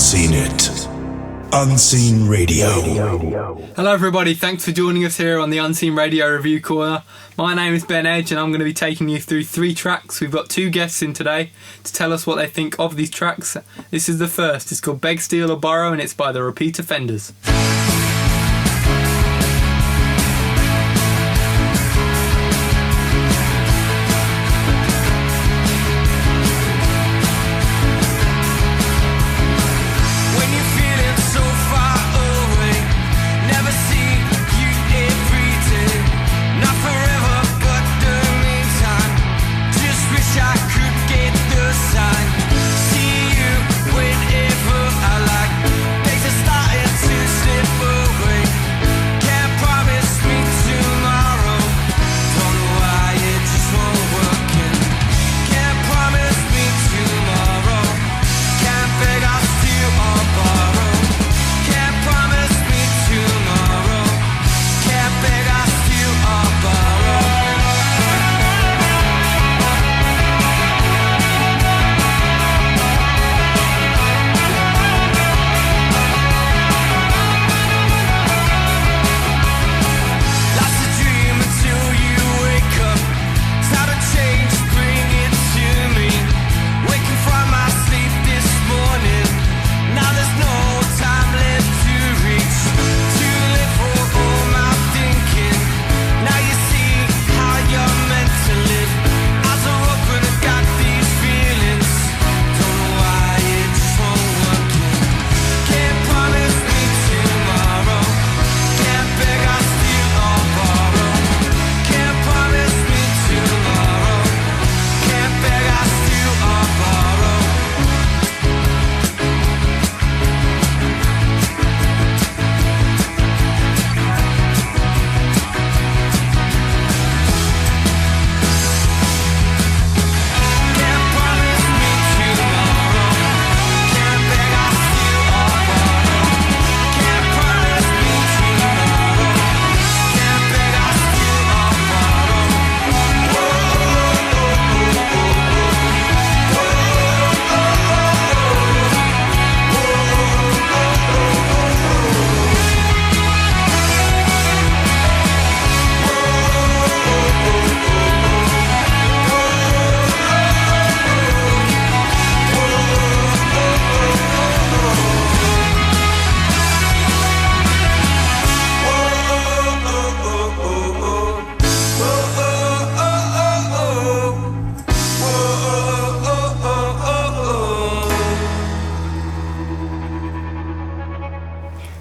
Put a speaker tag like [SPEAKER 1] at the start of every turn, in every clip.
[SPEAKER 1] Unseen It. Unseen Radio.
[SPEAKER 2] Hello everybody, thanks for joining us here on the Unseen Radio Review Corner. My name is Bedge and I'm going to be taking you through 3 tracks. We've got 2 guests in today to tell us what they think of these tracks. This is the first, it's called Beg, Steal or Borrow and it's by the Repeat Offenders.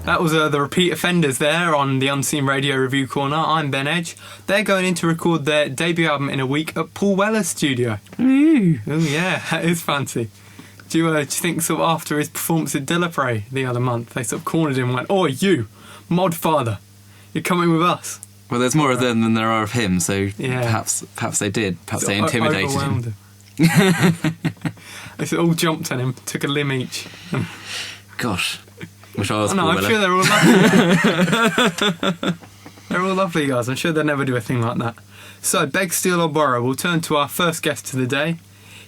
[SPEAKER 2] That was the Repeat Offenders there on the Unseen Radio Review Corner. I'm Bedge. They're going in to record their debut album in a week at Paul Weller's studio. Ooh. Oh yeah, that is fancy. Do you think sort of after his performance at Dillapray the other month, they sort of cornered him and went, "Oh, you, Mod Father, you're coming with us"?
[SPEAKER 3] Well, there's more of them than there are of him, so
[SPEAKER 2] yeah.
[SPEAKER 3] perhaps they did. Perhaps they intimidated him.
[SPEAKER 2] They all jumped on him, took a limb each.
[SPEAKER 3] Gosh. Wish I was
[SPEAKER 2] no, I'm sure they're all lovely. They're all lovely guys. I'm sure they'll never do a thing like that. So, Beg, Steal or Borrow. We'll turn to our first guest of the day.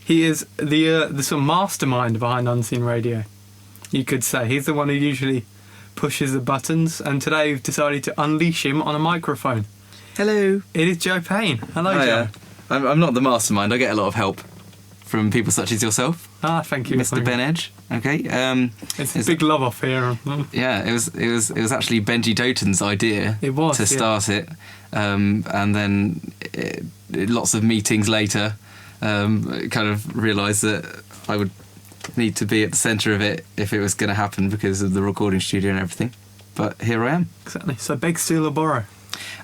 [SPEAKER 2] He is the sort of mastermind behind Unseen Radio, you could say. He's the one who usually pushes the buttons, and today we've decided to unleash him on a microphone.
[SPEAKER 3] Hello.
[SPEAKER 2] It is Joe Payne. Hello, Joe.
[SPEAKER 3] Yeah. I'm not the mastermind. I get a lot of help from people such as yourself.
[SPEAKER 2] Thank you,
[SPEAKER 3] Mr. Bedge. Okay.
[SPEAKER 2] It's a big love off here.
[SPEAKER 3] Yeah, it was actually Benji Doten's idea.
[SPEAKER 2] It was
[SPEAKER 3] to start it, and then lots of meetings later, kind of realised that I would need to be at the centre of it if it was going to happen because of the recording studio and everything. But here I am.
[SPEAKER 2] Exactly. So Beg, Steal or Borrow.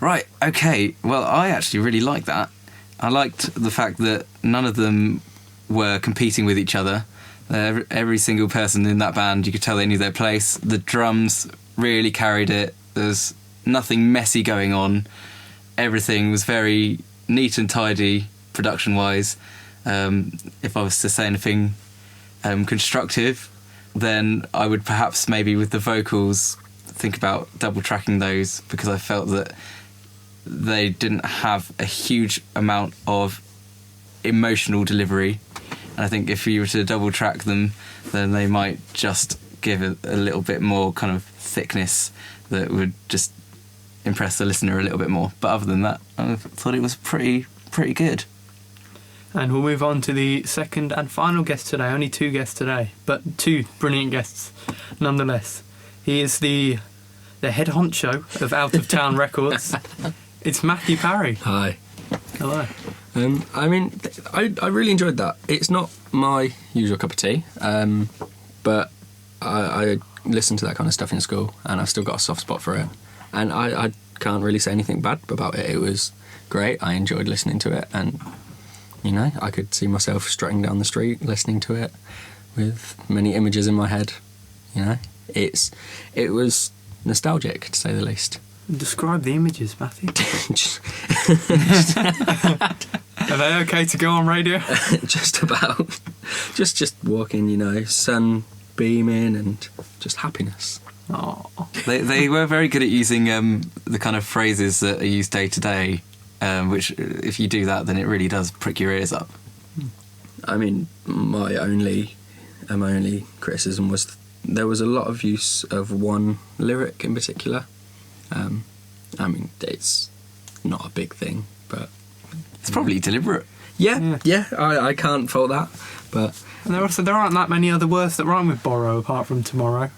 [SPEAKER 3] Right. Okay. Well, I actually really liked that. I liked the fact that none of them were competing with each other. Every single person in that band, you could tell they knew their place. The drums really carried it. There's nothing messy going on. Everything was very neat and tidy production-wise. If I was to say anything constructive, then I would perhaps maybe with the vocals think about double tracking those, because I felt that they didn't have a huge amount of emotional delivery. And I think if you were to double track them, then they might just give a little bit more kind of thickness that would just impress the listener a little bit more. But other than that, I thought it was pretty good.
[SPEAKER 2] And we'll move on to the second and final guest today. Only 2 guests today, but 2 brilliant guests nonetheless. He is the head honcho of Out of Town Records. It's Mathew Parry.
[SPEAKER 4] Hi.
[SPEAKER 2] Hello.
[SPEAKER 4] I really enjoyed that. It's not my usual cup of tea, but I listened to that kind of stuff in school, and I've still got a soft spot for it. And I can't really say anything bad about it. It was great. I enjoyed listening to it, and I could see myself strutting down the street listening to it with many images in my head. It was nostalgic, to say the least.
[SPEAKER 2] Describe the images, Matthew. Are they okay to go on radio?
[SPEAKER 4] Just about. Just walking, sun beaming and just happiness.
[SPEAKER 2] Oh.
[SPEAKER 3] They were very good at using the kind of phrases that are used day to day, which if you do that, then it really does prick your ears up.
[SPEAKER 4] My only criticism was there was a lot of use of one lyric in particular. It's not a big thing, but
[SPEAKER 3] it's probably deliberate.
[SPEAKER 4] Yeah, I can't fault that. But
[SPEAKER 2] and there aren't that many other words that rhyme with borrow apart from tomorrow.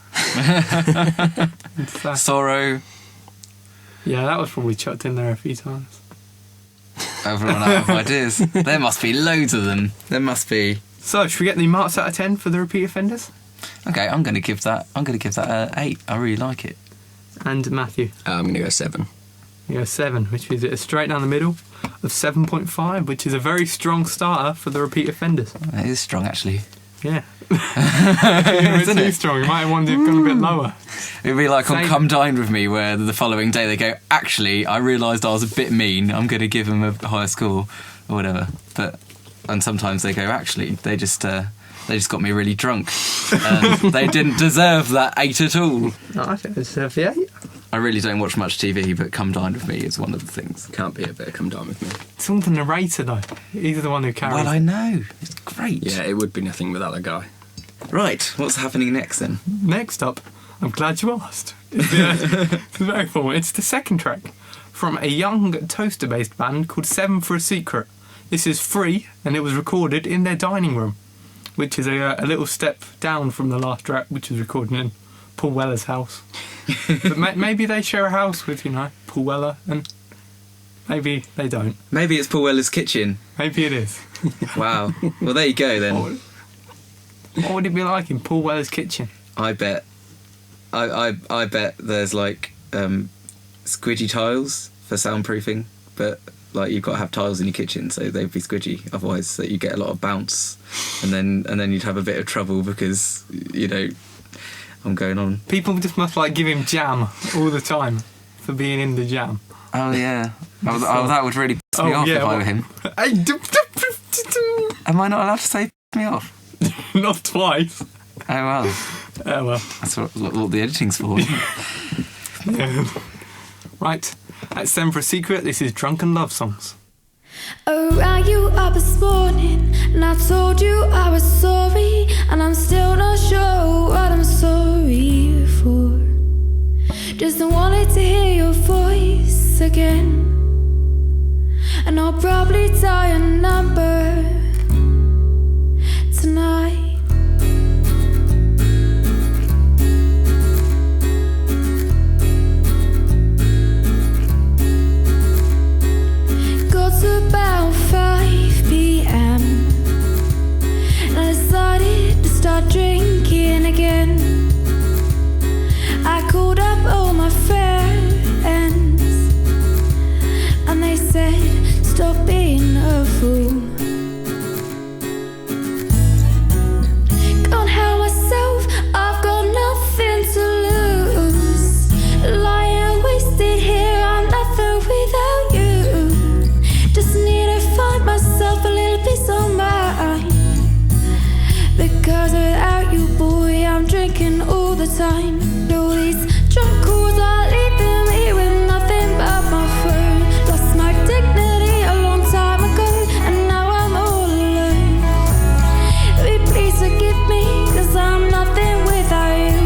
[SPEAKER 3] Sorrow.
[SPEAKER 2] Yeah, that was probably chucked in there a few times.
[SPEAKER 3] Everyone out of ideas. There must be loads of them. There must be.
[SPEAKER 2] So, should we get the marks out of 10 for the repeat offenders?
[SPEAKER 3] Okay, I'm going to give that an 8. I really like it.
[SPEAKER 2] And Matthew?
[SPEAKER 4] I'm going to go 7.
[SPEAKER 2] You go 7, which is straight down the middle of 7.5, which is a very strong starter for the repeat offenders.
[SPEAKER 3] It is strong, actually.
[SPEAKER 2] Yeah. It's
[SPEAKER 3] Isn't
[SPEAKER 2] too
[SPEAKER 3] it?
[SPEAKER 2] strong. You might want to have gone a bit lower.
[SPEAKER 3] It'd be like on Come Dine With Me, where the following day they go, actually, I realised I was a bit mean, I'm going to give them a higher score, or whatever. And sometimes they go, actually, they just got me really drunk. They didn't deserve that 8 at all.
[SPEAKER 2] No, I think it's the 8.
[SPEAKER 3] I really don't watch much TV, but Come Dine With Me is one of the things.
[SPEAKER 4] Can't be a bit of Come Dine With Me.
[SPEAKER 2] It's all the narrator, though. He's the one who carries.
[SPEAKER 3] Well, I know. It's great.
[SPEAKER 4] Yeah, it would be nothing without that guy.
[SPEAKER 3] Right, what's happening next then?
[SPEAKER 2] Next up, I'm glad you asked. It's very formal. It's the second track from a young toaster-based band called 7 for a Secret. This is free, and it was recorded in their dining room, which is a little step down from the last track, which was recorded in Paul Weller's house. But maybe they share a house with, Paul Weller, and maybe they don't.
[SPEAKER 3] Maybe it's Paul Weller's kitchen.
[SPEAKER 2] Maybe it is.
[SPEAKER 3] Wow. Well, there you go then.
[SPEAKER 2] What would it be like in Paul Weller's kitchen?
[SPEAKER 3] I bet. I bet there's like squidgy tiles for soundproofing, but like you've got to have tiles in your kitchen, so they'd be squidgy. Otherwise, you get a lot of bounce, and then you'd have a bit of trouble because I'm going on.
[SPEAKER 2] People just must give him jam all the time for being in the jam.
[SPEAKER 3] Oh yeah. That would really piss me off if I were him. Am I not allowed to say piss me off?
[SPEAKER 2] Not twice.
[SPEAKER 3] Oh well. That's what the editing's for.
[SPEAKER 2] Yeah. Right. At 7 for a Secret, this is Drunken Love Songs.
[SPEAKER 5] I rang you up this morning and I told you I was sorry, and I'm still not sure what I'm sorry for. Just wanted to hear your voice again, and I'll probably dial your number tonight. Got about 5 p.m. and I decided to start drinking again. I called up all my friends and they said, stop being a fool. Can't help myself, I've got nothing to lose. Lying wasted here, I'm nothing without you. Just need to find myself a little peace of mind, because without you, boy, I'm drinking all the time. All these drunk calls are leaving me with nothing but my phone. Lost my dignity a long time ago, and now I'm all alone. Will you please forgive me, 'cause I'm nothing without you.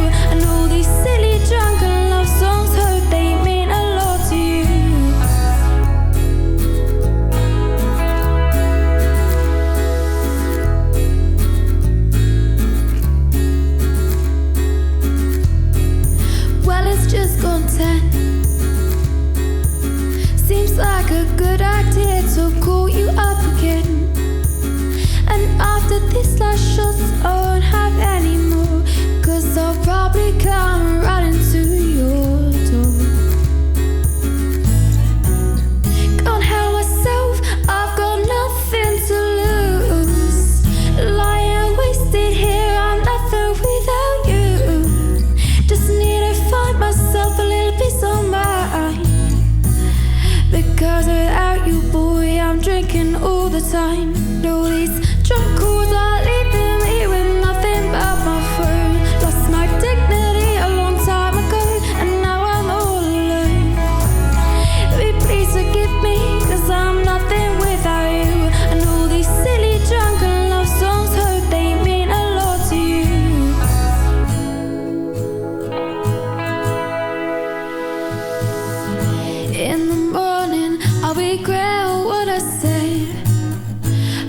[SPEAKER 5] time. All these drunk calls are leaving me with nothing but my phone. Lost my dignity a long time ago, and now I'm all alone. Will you please forgive me, 'cause I'm nothing without you. And all these silly drunken love songs, hope they mean a lot to you. In the morning I'll regret what I said,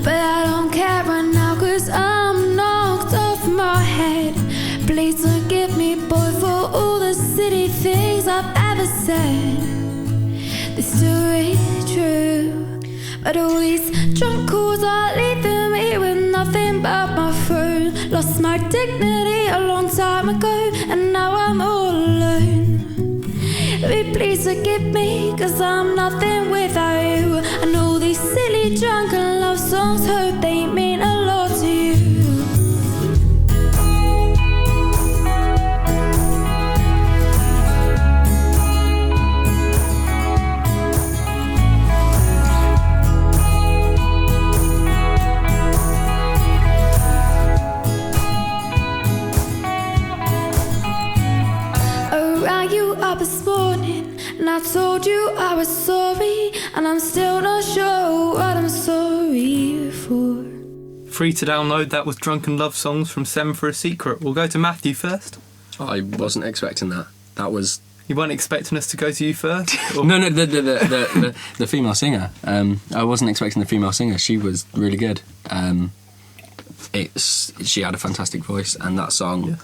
[SPEAKER 5] but I don't care right now, 'cause I'm knocked off my head. Please forgive me, boy, for all the silly things I've ever said. This story is true, but all these drunk calls are leaving me with nothing but my phone. Lost my dignity a long time ago, and now I'm all alone. Will you please forgive me, 'cause I'm nothing without you. And all these silly drunken love songs, hope they mean a lot to you. I rang you up this morning and I told you I was sorry, and I'm still not sure what I'm sorry for.
[SPEAKER 2] Free to download, that was Drunken Love Songs from Seven for a Secret. We'll go to Matthew first.
[SPEAKER 4] I wasn't expecting that. That was
[SPEAKER 2] You weren't expecting us to go to you first? Or-
[SPEAKER 4] no, the female singer. I wasn't expecting the female singer. She was really good. She had a fantastic voice, and that song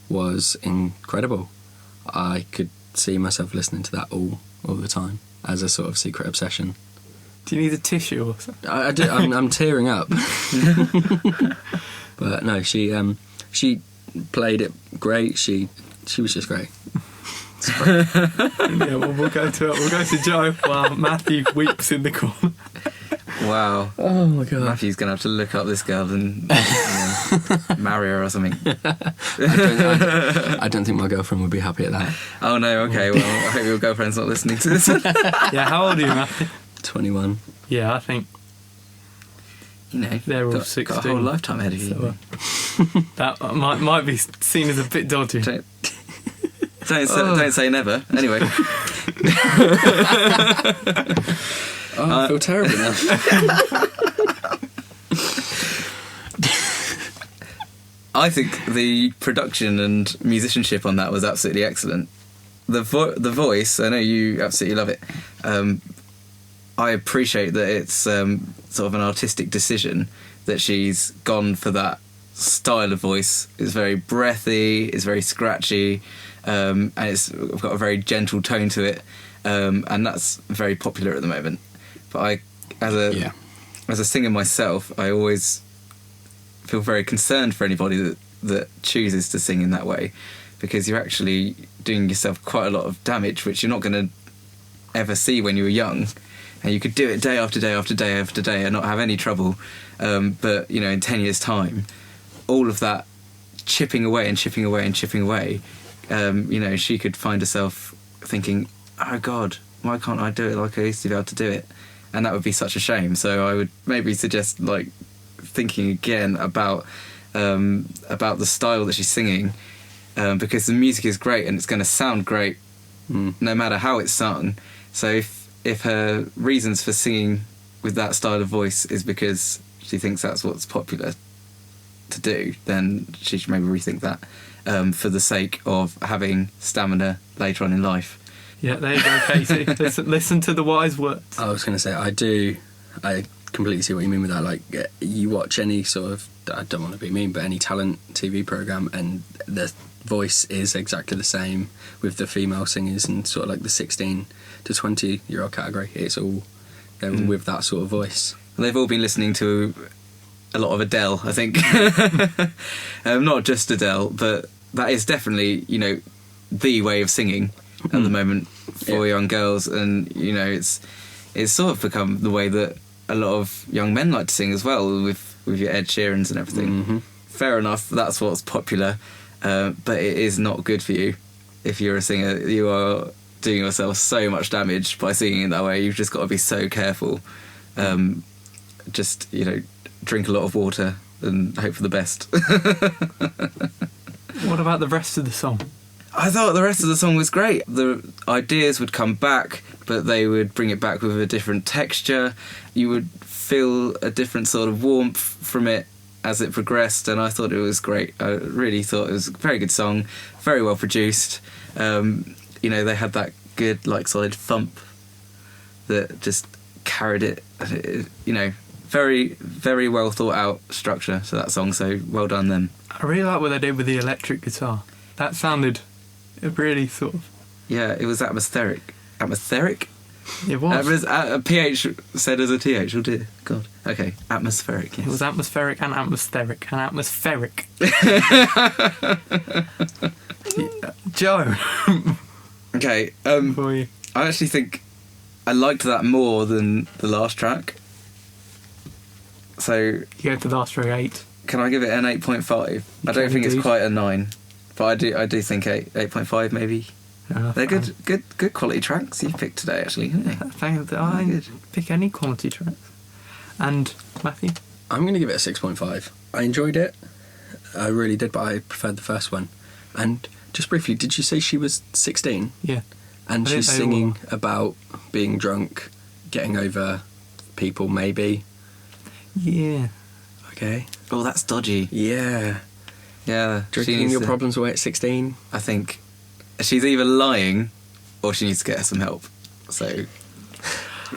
[SPEAKER 4] was incredible. I could see myself listening to that all the time as a sort of secret obsession.
[SPEAKER 2] Do you need a tissue or something?
[SPEAKER 4] I do. I'm tearing up. But no, she played it great. She was just great.
[SPEAKER 2] Yeah, well, we'll go to Joe while Matthew weeps in the corner.
[SPEAKER 3] Wow.
[SPEAKER 4] Oh my god.
[SPEAKER 3] Matthew's going to have to look up this girl and marry her or something.
[SPEAKER 4] I don't think my girlfriend would be happy at that.
[SPEAKER 3] Oh no, okay, well, I hope your girlfriend's not listening to this.
[SPEAKER 2] Yeah, how old are you, Matthew?
[SPEAKER 4] 21.
[SPEAKER 2] Yeah, I think
[SPEAKER 3] You know,
[SPEAKER 2] they're all
[SPEAKER 3] got
[SPEAKER 2] 16.
[SPEAKER 3] a whole lifetime ahead of you.
[SPEAKER 2] So, that might be seen as a bit dodgy.
[SPEAKER 3] Don't say never. Anyway.
[SPEAKER 4] I feel terrible now.
[SPEAKER 3] I think the production and musicianship on that was absolutely excellent. The voice, I know you absolutely love it. I appreciate that it's sort of an artistic decision that she's gone for that style of voice. It's very breathy, it's very scratchy, and it's got a very gentle tone to it, and that's very popular at the moment. But as a singer myself, I always feel very concerned for anybody that chooses to sing in that way, because you're actually doing yourself quite a lot of damage, which you're not going to ever see when you were young, and you could do it day after day after day after day and not have any trouble. But you know, in 10 years' time, all of that chipping away and chipping away and chipping away, you know, she could find herself thinking, "Oh God, why can't I do it like I used to be able to do it?" And that would be such a shame. So I would maybe suggest like thinking again about the style that she's singing, because the music is great and it's going to sound great no matter how it's sung. So if her reasons for singing with that style of voice is because she thinks that's what's popular to do, then she should maybe rethink that, for the sake of having stamina later on in life.
[SPEAKER 2] Yeah, there you go, Katie. Listen to the wise words.
[SPEAKER 4] I was going to say, I completely see what you mean with that. Like, you watch any sort of, I don't want to be mean, but any talent TV programme, and the voice is exactly the same with the female singers and sort of like the 16 to 20 year old category. It's all with that sort of voice.
[SPEAKER 3] They've all been listening to a lot of Adele, I think. Not just Adele, but that is definitely, you know, the way of singing at the moment for young girls, and you know, it's sort of become the way that a lot of young men like to sing as well, with your Ed Sheerans and everything. Fair enough, that's what's popular, but it is not good for you. If you're a singer, you are doing yourself so much damage by singing in that way. You've just got to be so careful. just, drink a lot of water and hope for the best.
[SPEAKER 2] What about the rest of the song?
[SPEAKER 3] I thought the rest of the song was great. The ideas would come back, but they would bring it back with a different texture. You would feel a different sort of warmth from it as it progressed, and I thought it was great. I really thought it was a very good song, very well produced. They had that good, solid thump that just carried it. Very, very well thought out structure to that song, so well done them.
[SPEAKER 2] I really like what they did with the electric guitar. That sounded really sort of...
[SPEAKER 3] Yeah, it was atmospheric. Atmospheric?
[SPEAKER 2] It was.
[SPEAKER 3] A PH said as a TH, oh dear, God. Okay, atmospheric, yes.
[SPEAKER 2] It was atmospheric and atmospheric and atmospheric. Joe.
[SPEAKER 3] Okay,
[SPEAKER 2] For you.
[SPEAKER 3] I actually think I liked that more than the last track. So...
[SPEAKER 2] You go to the last track 8.
[SPEAKER 3] Can I give it an 8.5? I don't think it's quite a 9. But I do think 8.5 maybe. They're good quality tracks you picked today, actually, aren't they?
[SPEAKER 2] Thank you. I didn't pick any quality tracks. And Matthew?
[SPEAKER 4] I'm going to give it a 6.5. I enjoyed it. I really did, but I preferred the first one. And just briefly, did you say she was 16?
[SPEAKER 2] Yeah.
[SPEAKER 4] And she's singing about being drunk, getting over people, maybe?
[SPEAKER 2] Yeah.
[SPEAKER 4] Okay.
[SPEAKER 3] Oh, that's dodgy.
[SPEAKER 4] Yeah.
[SPEAKER 3] Yeah.
[SPEAKER 4] Drinking your problems away at 16?
[SPEAKER 3] I think she's either lying or she needs to get some help. So...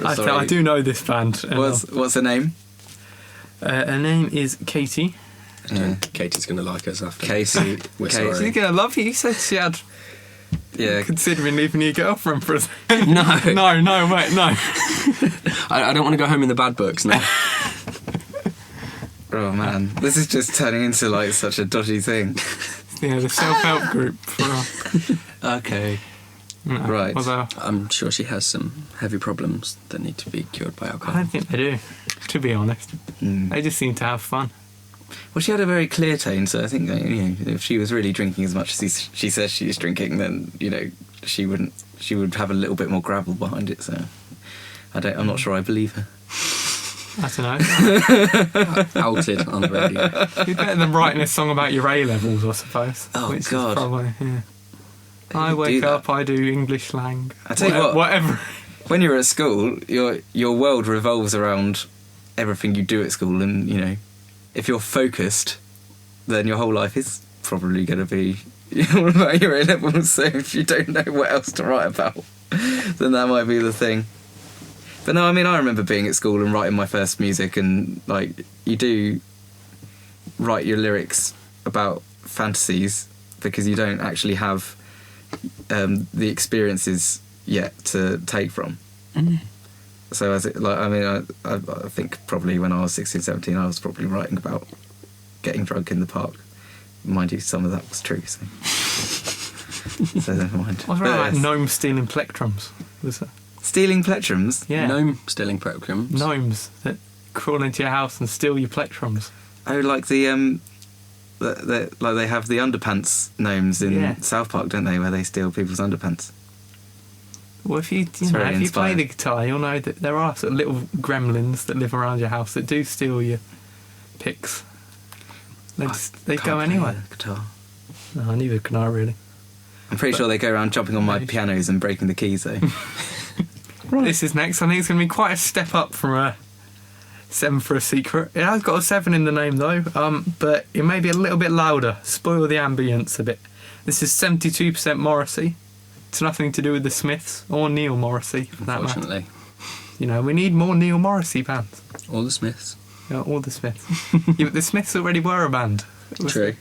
[SPEAKER 2] I do know this band.
[SPEAKER 3] What's her name?
[SPEAKER 2] Her name is Katie.
[SPEAKER 3] Yeah.
[SPEAKER 4] Katie's going to like us after.
[SPEAKER 3] Casey.
[SPEAKER 4] We're
[SPEAKER 3] Casey.
[SPEAKER 4] sorry.
[SPEAKER 2] She's going to love you. You said she had...
[SPEAKER 3] Yeah.
[SPEAKER 2] Considering leaving your girlfriend for a second.
[SPEAKER 4] No.
[SPEAKER 2] No, mate, no.
[SPEAKER 4] I don't want to go home in the bad books now.
[SPEAKER 3] Oh man, this is just turning into such a dodgy thing.
[SPEAKER 2] Yeah, the self-help group.
[SPEAKER 3] Okay.
[SPEAKER 2] No,
[SPEAKER 3] Right.
[SPEAKER 2] Although,
[SPEAKER 4] I'm sure she has some heavy problems that need to be cured by
[SPEAKER 2] I
[SPEAKER 4] alcohol.
[SPEAKER 2] don't think they do, to be honest. They just seem to have fun.
[SPEAKER 3] Well, she had a very clear tone, so I think if she was really drinking as much as she says she's drinking, then she would have a little bit more gravel behind it. So I'm not sure I believe her.
[SPEAKER 2] I don't know.
[SPEAKER 4] Outed on the radio.
[SPEAKER 2] You're better than writing a song about your A levels, I suppose.
[SPEAKER 3] Oh,
[SPEAKER 2] which
[SPEAKER 3] God.
[SPEAKER 2] Is probably, yeah. I
[SPEAKER 3] You
[SPEAKER 2] wake
[SPEAKER 3] do
[SPEAKER 2] up,
[SPEAKER 3] that.
[SPEAKER 2] I do English slang.
[SPEAKER 3] I tell you what.
[SPEAKER 2] Whatever.
[SPEAKER 3] When you're at school, your world revolves around everything you do at school, and if you're focused, then your whole life is probably going to be all about your A levels. So if you don't know what else to write about, then that might be the thing. But no, I mean, I remember being at school and writing my first music, and you do write your lyrics about fantasies because you don't actually have the experiences yet to take from. So I think probably when I was 16, 17, I was probably writing about getting drunk in the park. Mind you, some of that was true, so so never mind.
[SPEAKER 2] What's about gnomes stealing plectrums? Was that?
[SPEAKER 3] Stealing plectrums?
[SPEAKER 2] Yeah.
[SPEAKER 4] Gnome stealing plectrums.
[SPEAKER 2] Gnomes that crawl into your house and steal your plectrums.
[SPEAKER 3] Oh, like they have the underpants gnomes in South Park, don't they, where they steal people's underpants?
[SPEAKER 2] Well, if you play the guitar, you'll know that there are sort of little gremlins that live around your house that do steal your picks. They go anywhere.
[SPEAKER 3] Guitar.
[SPEAKER 2] No, neither can I really.
[SPEAKER 3] I'm pretty sure they go around jumping on my pianos and breaking the keys, though.
[SPEAKER 2] Right. This is next. I think it's going to be quite a step up from a 7 for a Secret. It has got a 7 in the name, though, but it may be a little bit louder. Spoil the ambience a bit. This is 72% Morrissey. It's nothing to do with the Smiths or Neil Morrissey, for that matter.
[SPEAKER 4] Unfortunately.
[SPEAKER 2] We need more Neil Morrissey bands.
[SPEAKER 4] All the Smiths.
[SPEAKER 2] Yeah, all the Smiths. Yeah, but the Smiths already were a band.
[SPEAKER 4] True.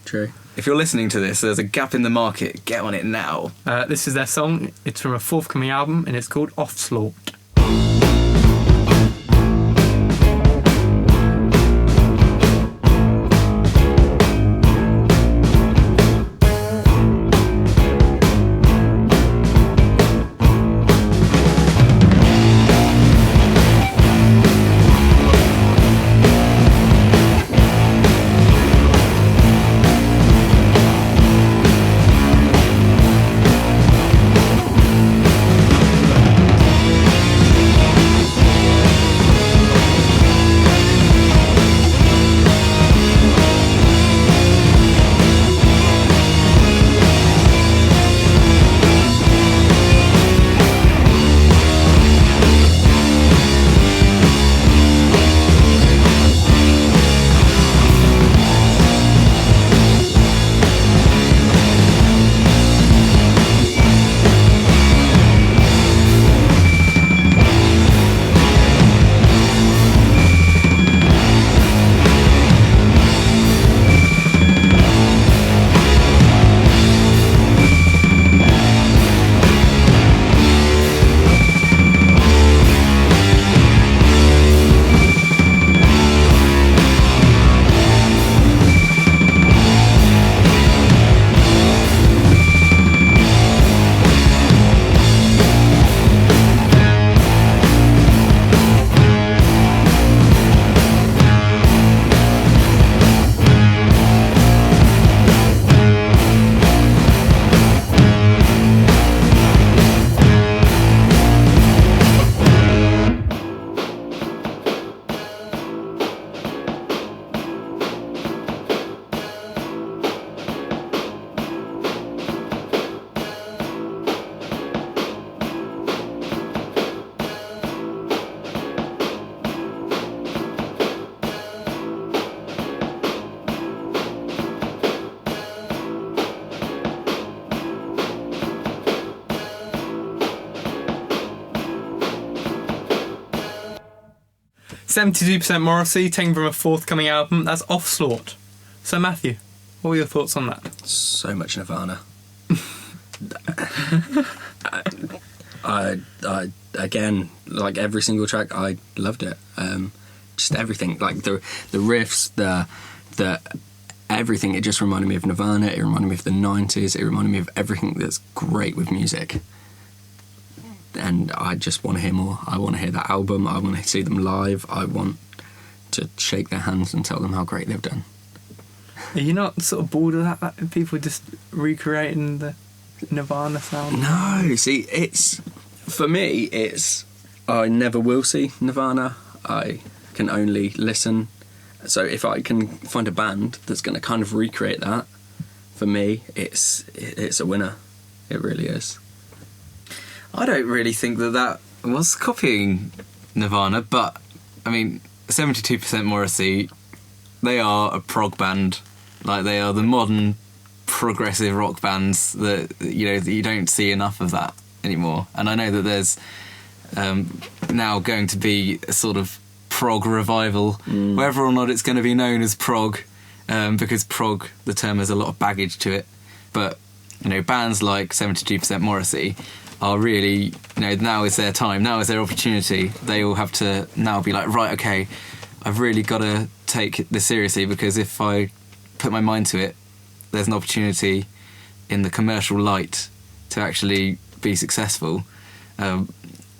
[SPEAKER 3] If you're listening to this, there's a gap in the market. Get on it now.
[SPEAKER 2] This is their song. It's from a forthcoming album, and it's called Offslaught. 72% Morrissey, taken from a forthcoming album. That's Offslaught. So, Matthew, what were your thoughts on that?
[SPEAKER 4] So much Nirvana. I again, like every single track, I loved it. Just everything, like the riffs, the everything. It just reminded me of Nirvana. It reminded me of the 90s. It reminded me of everything that's great with music. And I just want to hear more. I want to hear that album. I want to see them live. I want to shake their hands and tell them how great they've done.
[SPEAKER 2] Are you not sort of bored of that? People just recreating the Nirvana sound?
[SPEAKER 4] No, see, for me, I never will see Nirvana. I can only listen. So if I can find a band that's going to kind of recreate that, for me, it's a winner. It really is.
[SPEAKER 3] I don't really think that was copying Nirvana, but I mean, 72% Morrissey, they are a prog band. Like, they are the modern progressive rock bands that you don't see enough of that anymore. And I know that there's now going to be a sort of prog revival, whether or not it's going to be known as prog, because prog, the term, has a lot of baggage to it. But bands like 72% Morrissey are really, now is their time, now is their opportunity. They all have to now be like, right, okay, I've really got to take this seriously, because if I put my mind to it, there's an opportunity in the commercial light to actually be successful,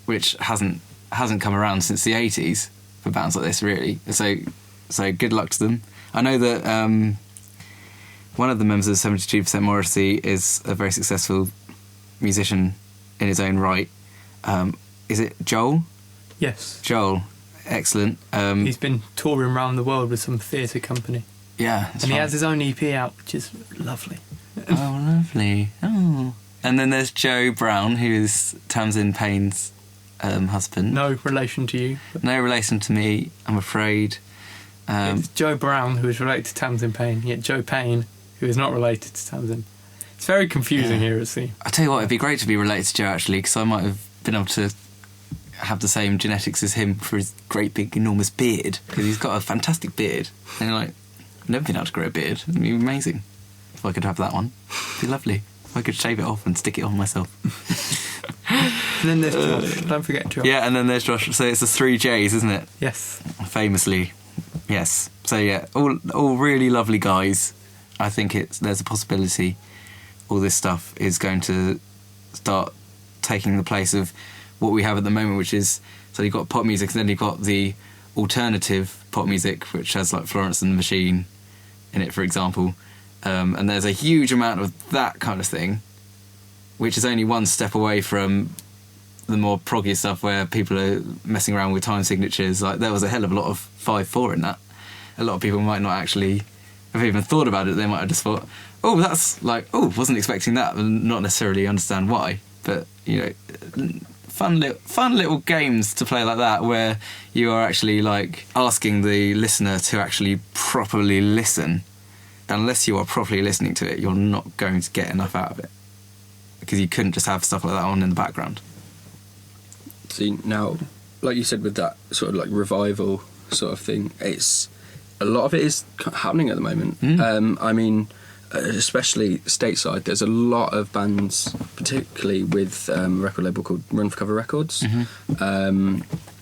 [SPEAKER 3] which hasn't come around since the 80s for bands like this, really. So good luck to them. I know that one of the members of 72% Morrissey is a very successful musician in his own right. Is it Joel?
[SPEAKER 2] Yes.
[SPEAKER 3] Joel, excellent.
[SPEAKER 2] He's been touring around the world with some theatre company.
[SPEAKER 3] Yeah,
[SPEAKER 2] and he has his own EP out, which is lovely.
[SPEAKER 3] Oh, lovely. Oh. And then there's Joe Brown, who is Tamsin Payne's husband.
[SPEAKER 2] No relation to you.
[SPEAKER 3] No relation to me, I'm afraid.
[SPEAKER 2] It's Joe Brown, who is related to Tamsin Payne, yet Joe Payne, who is not related to Tamsin. It's very confusing here, it seems.
[SPEAKER 3] I tell you what, it'd be great to be related to Joe, actually, because I might have been able to have the same genetics as him for his great big enormous beard, because he's got a fantastic beard. And never been able to grow a beard. It'd be amazing if I could have that one. It'd be lovely if I could shave it off and stick it on myself.
[SPEAKER 2] And then there's Josh. Don't forget Josh.
[SPEAKER 3] Yeah, and then there's Josh. So it's the 3 J's, isn't it?
[SPEAKER 2] Yes.
[SPEAKER 3] Famously. Yes. So yeah, all really lovely guys. I think there's a possibility all this stuff is going to start taking the place of what we have at the moment, which is, so you've got pop music, and then you've got the alternative pop music, which has like Florence and the Machine in it, for example. And there's a huge amount of that kind of thing, which is only one step away from the more proggy stuff where people are messing around with time signatures. Like, there was a hell of a lot of 5/4 in that. A lot of people might not actually have even thought about it. They might have just thought, oh, that's like, oh, wasn't expecting that, and not necessarily understand why. But, fun little games to play like that, where you are actually like asking the listener to actually properly listen. Unless you are properly listening to it, you're not going to get enough out of it, because you couldn't just have stuff like that on in the background.
[SPEAKER 4] See, now, like you said, with that sort of like revival sort of thing, a lot of it is happening at the moment. I mean, especially stateside, there's a lot of bands, particularly with a record label called Run for Cover Records.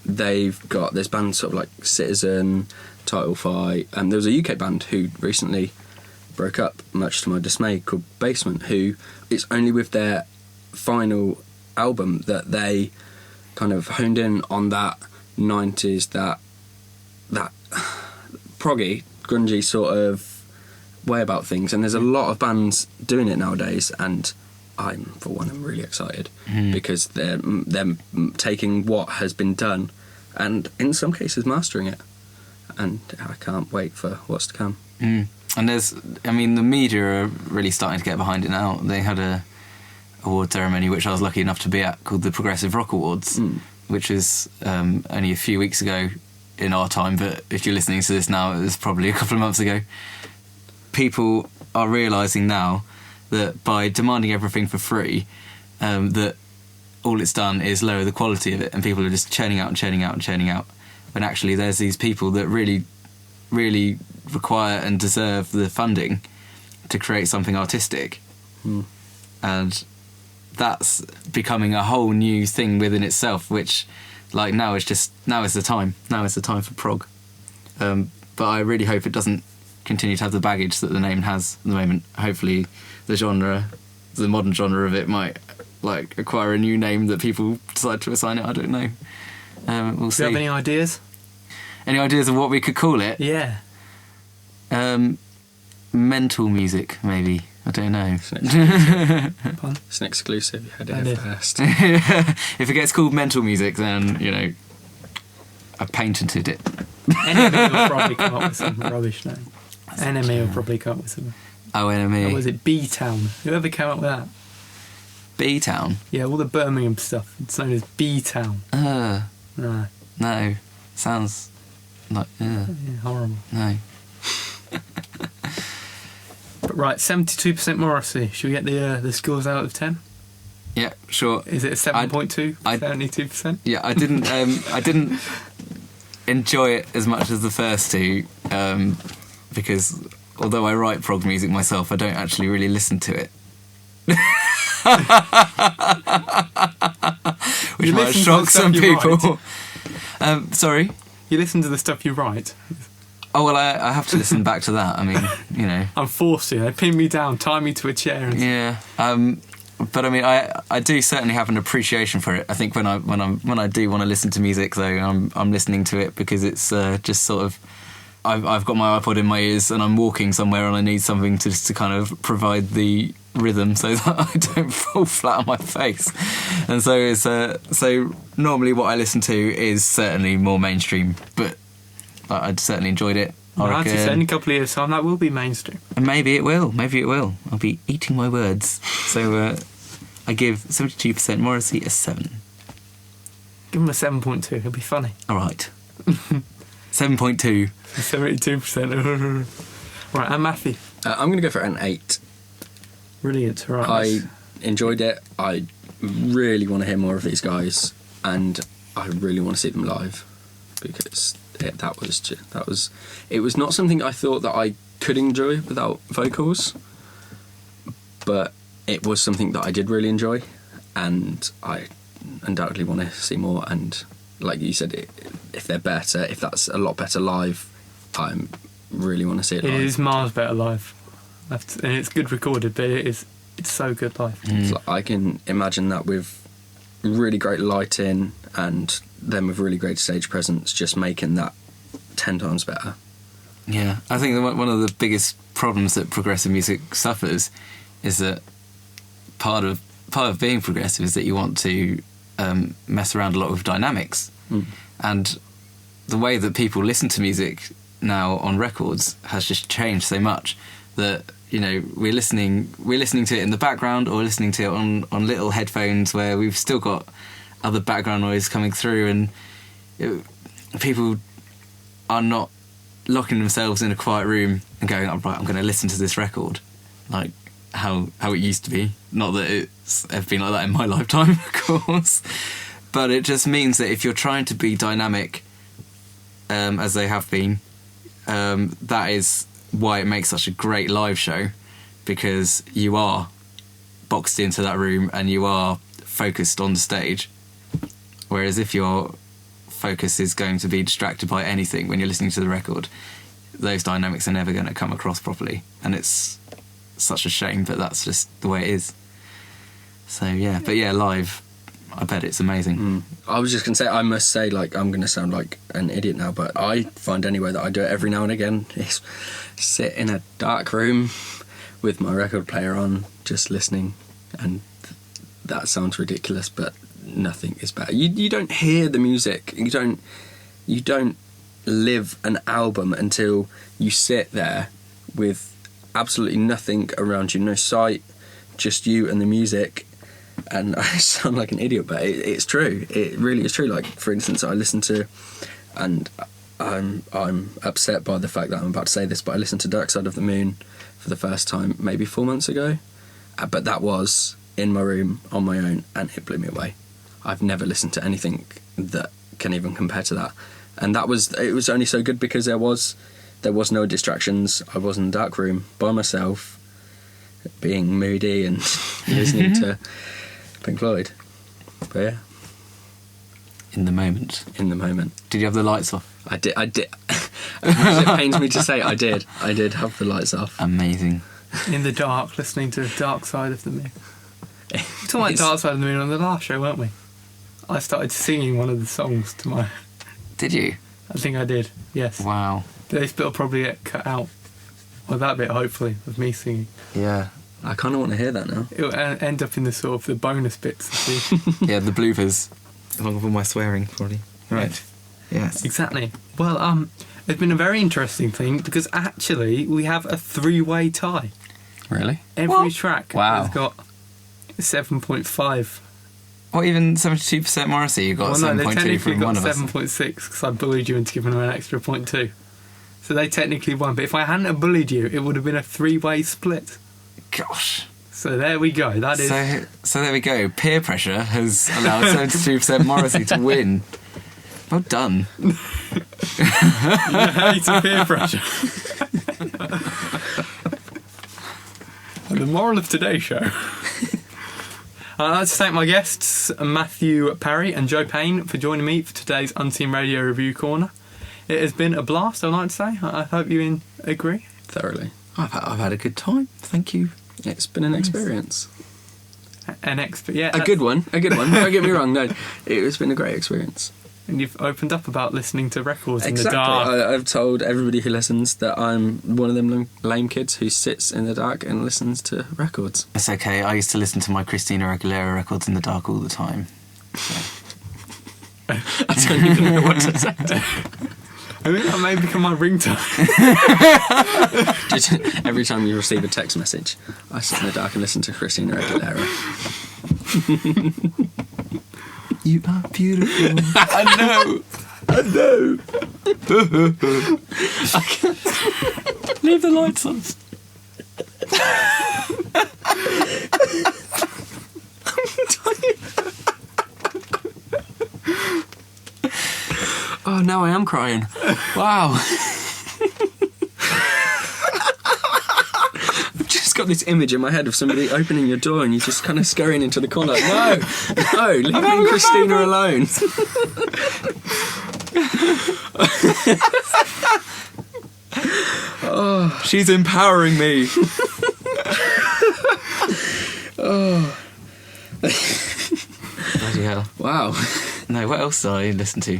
[SPEAKER 4] There's bands sort of like Citizen, Title Fight, and there was a UK band who recently broke up, much to my dismay, called Basement, who it's only with their final album that they kind of honed in on that 90s, that proggy, grungy sort of way about things. And there's a lot of bands doing it nowadays, and I'm really excited, because they're taking what has been done and in some cases mastering it, and I can't wait for what's to come.
[SPEAKER 3] And the media are really starting to get behind it now. They had a award ceremony, which I was lucky enough to be at, called the Progressive Rock Awards, which was only a few weeks ago in our time, but if you're listening to this now, it was probably a couple of months ago. People are realising now that by demanding everything for free, that all it's done is lower the quality of it, and people are just churning out and churning out and churning out. when actually there's these people that really, really require and deserve the funding to create something artistic. And that's becoming a whole new thing within itself, which like now is the time for prog. But I really hope it doesn't continue to have the baggage that the name has at the moment. Hopefully the modern genre of it might like acquire a new name that people decide to assign it. I don't know. We'll see.
[SPEAKER 2] Do you have any ideas?
[SPEAKER 3] Any ideas of what we could call it?
[SPEAKER 2] Yeah.
[SPEAKER 3] Mental music, maybe. I don't know.
[SPEAKER 4] It's an exclusive. You had it first.
[SPEAKER 3] If it gets called mental music, then, you know, I've patented it.
[SPEAKER 2] NME will probably come up with some rubbish name. NME will probably come up with some.
[SPEAKER 3] Oh, NME.
[SPEAKER 2] Or was it B-Town? Whoever came up with that?
[SPEAKER 3] B-Town?
[SPEAKER 2] Yeah, all the Birmingham stuff. It's known as B-Town. No.
[SPEAKER 3] No. Sounds like,
[SPEAKER 2] Yeah, horrible.
[SPEAKER 3] No.
[SPEAKER 2] But right, 72% Morrissey. Should we get the scores out of 10?
[SPEAKER 3] Yeah, sure.
[SPEAKER 2] Is it a 7.2? 72%?
[SPEAKER 3] Yeah, I didn't enjoy it as much as the first two, because although I write prog music myself, I don't actually really listen to it. Which might shock some people. Sorry?
[SPEAKER 2] You listen to the stuff you write?
[SPEAKER 3] Oh, well, I have to listen back to that. I mean, you know.
[SPEAKER 2] I'm forced to. They pin me down, tie me to a chair. And
[SPEAKER 3] yeah. But I mean, I do certainly have an appreciation for it. I think when I do want to listen to music, though, I'm listening to it because it's just sort of. I've got my iPod in my ears and I'm walking somewhere and I need something to kind of provide the rhythm so that I don't fall flat on my face. And so it's so normally what I listen to is certainly more mainstream, but I'd certainly enjoyed it.
[SPEAKER 2] I'd say in a couple of years' time that will be mainstream.
[SPEAKER 3] And maybe it will. I'll be eating my words. So I give 72% Morrissey a 7.
[SPEAKER 2] Give him a 7.2. It'll be funny.
[SPEAKER 3] All right. 7.2.
[SPEAKER 2] 72%. Right, and Mathew?
[SPEAKER 4] I'm going to go for an 8.
[SPEAKER 2] Brilliant. Right.
[SPEAKER 4] I enjoyed it. I really want to hear more of these guys, and I really want to see them live because it was not something I thought that I could enjoy without vocals, but it was something that I did really enjoy, and I undoubtedly want to see more. And like you said, if they're better, if that's a lot better live, I really want to see it live.
[SPEAKER 2] It is miles better live. And it's good recorded, but it's so good live.
[SPEAKER 4] I can imagine that with really great lighting and them with really great stage presence, just making that 10 times better.
[SPEAKER 3] Yeah, I think one of the biggest problems that progressive music suffers is that part of being progressive is that you want to mess around a lot with dynamics, and the way that people listen to music now on records has just changed so much that, you know, we're listening to it in the background or listening to it on little headphones where we've still got other background noise coming through, and people are not locking themselves in a quiet room and going, oh, right, I'm going to listen to this record like how it used to be. Not that it's ever been like that in my lifetime, of course, but it just means that if you're trying to be dynamic, as they have been, that is why it makes such a great live show, because you are boxed into that room and you are focused on the stage. Whereas if your focus is going to be distracted by anything when you're listening to the record, those dynamics are never going to come across properly, and it's such a shame, but that's just the way it is. So yeah, but yeah, live, I bet it's amazing.
[SPEAKER 4] I was just going to say, I must say, like, I'm going to sound like an idiot now, but I find anyway that I do it every now and again is sit in a dark room with my record player on, just listening, and that sounds ridiculous, but nothing is better. You don't hear the music. You don't live an album until you sit there with absolutely nothing around you, no sight, just you and the music. And I sound like an idiot, but it's true. It really is true. Like, for instance, I listen to, and I'm upset by the fact that I'm about to say this, but I listened to Dark Side of the Moon for the first time maybe 4 months ago, but that was in my room on my own, and it blew me away. I've never listened to anything that can even compare to that, And it was only so good because there was no distractions. I was in the dark room by myself, being moody and listening to Pink Floyd. But yeah,
[SPEAKER 3] In the moment. Did you have the lights off?
[SPEAKER 4] I did. It pains me to say I did have the lights off.
[SPEAKER 3] Amazing.
[SPEAKER 2] In the dark, listening to Dark Side of the Moon. We were talking about Dark Side of the Moon on the last show, weren't we? I started singing one of the songs to my...
[SPEAKER 3] Did you?
[SPEAKER 2] I think I did, yes.
[SPEAKER 3] Wow.
[SPEAKER 2] This bit will probably get cut out. Well, that bit, hopefully, of me singing.
[SPEAKER 3] Yeah.
[SPEAKER 4] I kind of want to hear that now.
[SPEAKER 2] It'll end up in the sort of the bonus bits.
[SPEAKER 3] Yeah, the bloopers. Along with all my swearing, probably. Right. Yes.
[SPEAKER 2] Exactly. Well, it's been a very interesting thing because actually we have a 3-way tie.
[SPEAKER 4] Really?
[SPEAKER 2] Every track
[SPEAKER 3] Wow.
[SPEAKER 2] has got 7.5.
[SPEAKER 3] Or even 72% Morrissey, you got
[SPEAKER 2] Well, no, they
[SPEAKER 3] 7.2
[SPEAKER 2] technically
[SPEAKER 3] from
[SPEAKER 2] got
[SPEAKER 3] one of us.
[SPEAKER 2] 7.6 because I bullied you into giving them an extra 0.2. So they technically won. But if I hadn't have bullied you, it would have been a 3-way split.
[SPEAKER 3] Gosh.
[SPEAKER 2] So there we go. That is...
[SPEAKER 3] So there we go. Peer pressure has allowed 72% Morrissey to win. Well done.
[SPEAKER 2] You hate peer pressure. And the moral of today's show. I'd like to thank my guests, Mathew Parry and Joe Payne, for joining me for today's Unseen Radio Review Corner. It has been a blast, I'd like to say. I hope you agree.
[SPEAKER 4] Thoroughly.
[SPEAKER 3] I've had a good time. Thank you.
[SPEAKER 4] It's been an experience.
[SPEAKER 2] Yeah,
[SPEAKER 4] A good one. Don't get me wrong. No, it's been a great experience.
[SPEAKER 2] And you've opened up about listening to records in the
[SPEAKER 4] Exactly.
[SPEAKER 2] dark.
[SPEAKER 4] I've told everybody who listens that I'm one of them lame kids who sits in the dark and listens to records.
[SPEAKER 3] It's okay. I used to listen to my Christina Aguilera records in the dark all the time.
[SPEAKER 4] I don't even know what to say.
[SPEAKER 2] I think that may become my ringtone.
[SPEAKER 4] Just every time you receive a text message, I sit in the dark and listen to Christina Aguilera.
[SPEAKER 3] You are beautiful.
[SPEAKER 4] I know.
[SPEAKER 3] Leave the lights on.
[SPEAKER 4] Oh, now I am crying. Wow. I've just got this image in my head of somebody opening your door and you just kind of scurrying into the corner. No, leave Christina alone.
[SPEAKER 3] Oh, she's empowering me.
[SPEAKER 4] Oh.
[SPEAKER 3] Bloody hell.
[SPEAKER 4] Wow.
[SPEAKER 3] No, what else do I listen to?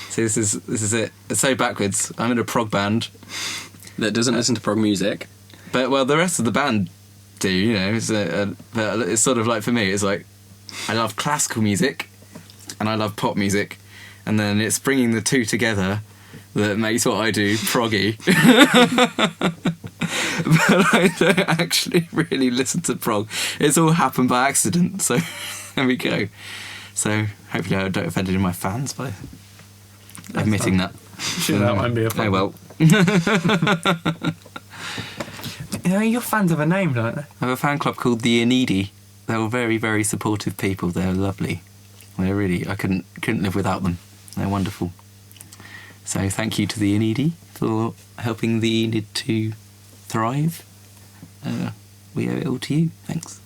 [SPEAKER 3] See, this is it. It's so backwards. I'm in a prog band.
[SPEAKER 4] That doesn't listen to prog music.
[SPEAKER 3] But, well, the rest of the band do, you know. But it's sort of like, for me, it's like, I love classical music and I love pop music. And then it's bringing the two together that makes what I do proggy. But I don't actually really listen to prog. It's all happened by accident, so there we go. So hopefully I don't offend any of my fans by admitting that.
[SPEAKER 2] Sure, that won't be a problem.
[SPEAKER 3] Oh well.
[SPEAKER 2] You know, you're fans of a name, don't they?
[SPEAKER 3] I have a fan club called the Enid. They're all very, very supportive people. They're lovely. They're really, I couldn't live without them. They're wonderful. So thank you to the Enid for helping the Enid to thrive. We owe it all to you. Thanks.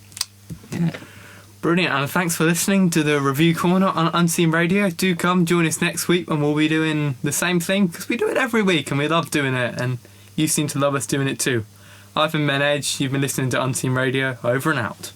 [SPEAKER 3] Yeah.
[SPEAKER 2] Brilliant, and thanks for listening to the Review Corner on Unseen Radio. Do come join us next week when we'll be doing the same thing, because we do it every week and we love doing it, and you seem to love us doing it too. I've been Bedge, you've been listening to Unseen Radio, over and out.